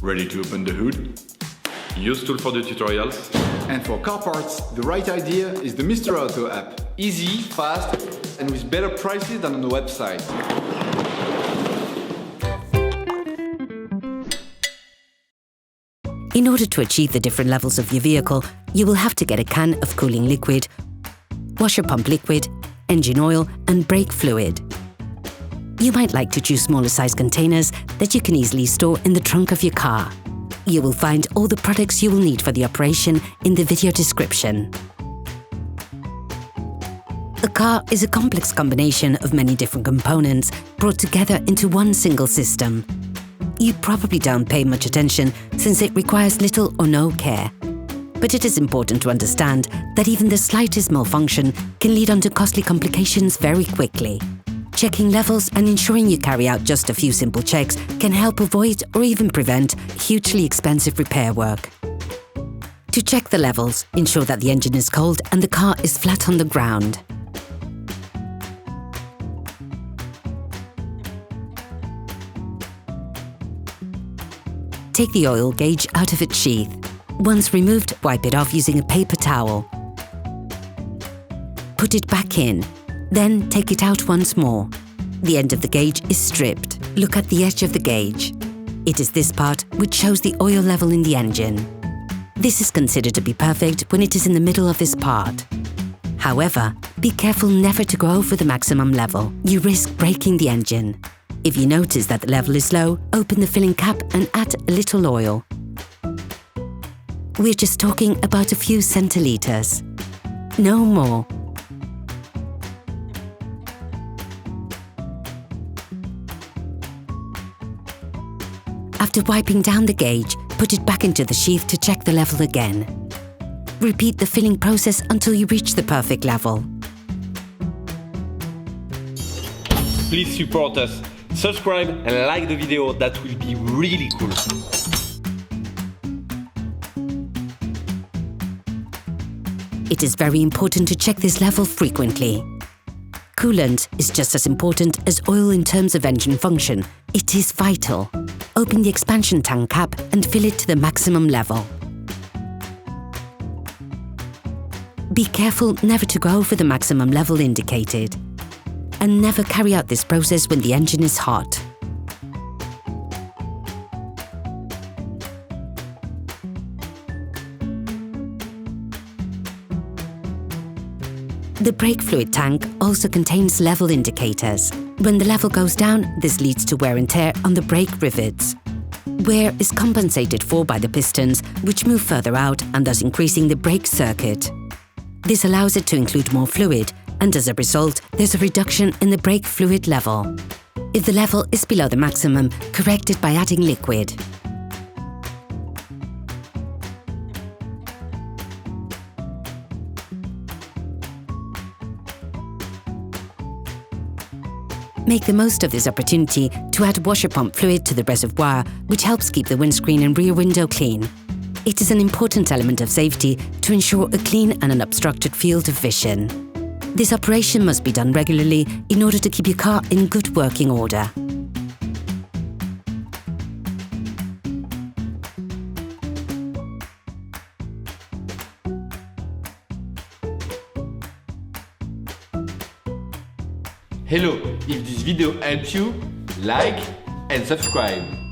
Ready to open the hood? UseTool for the tutorials. And for car parts, the right idea is the Mr. Auto app. Easy, fast, and with better prices than on the website. In order to achieve the different levels of your vehicle, you will have to get a can of cooling liquid, washer pump liquid, engine oil, and brake fluid. You might like to choose smaller size containers that you can easily store in the trunk of your car. You will find all the products you will need for the operation in the video description. A car is a complex combination of many different components brought together into one single system. You probably don't pay much attention since it requires little or no care. But it is important to understand that even the slightest malfunction can lead on to costly complications very quickly. Checking levels and ensuring you carry out just a few simple checks can help avoid or even prevent hugely expensive repair work. To check the levels, ensure that the engine is cold and the car is flat on the ground. Take the oil gauge out of its sheath. Once removed, wipe it off using a paper towel. Put it back in. Then take it out once more. The end of the gauge is stripped. Look at the edge of the gauge. It is this part which shows the oil level in the engine. This is considered to be perfect when it is in the middle of this part. However, be careful never to go over the maximum level. You risk breaking the engine. If you notice that the level is low, open the filling cap and add a little oil. We're just talking about a few centiliters. No more. After wiping down the gauge, put it back into the sheath to check the level again. Repeat the filling process until you reach the perfect level. Please support us. Subscribe and like the video, that will be really cool. It is very important to check this level frequently. Coolant is just as important as oil in terms of engine function. It is vital. Open the expansion tank cap and fill it to the maximum level. Be careful never to go over the maximum level indicated. And never carry out this process when the engine is hot. The brake fluid tank also contains level indicators. When the level goes down, this leads to wear and tear on the brake rivets. Wear is compensated for by the pistons, which move further out and thus increasing the brake circuit. This allows it to include more fluid, and as a result, there's a reduction in the brake fluid level. If the level is below the maximum, correct it by adding liquid. Make the most of this opportunity to add washer pump fluid to the reservoir, which helps keep the windscreen and rear window clean. It is an important element of safety to ensure a clean and unobstructed field of vision. This operation must be done regularly in order to keep your car in good working order. Hello, if this video helps you, like and subscribe.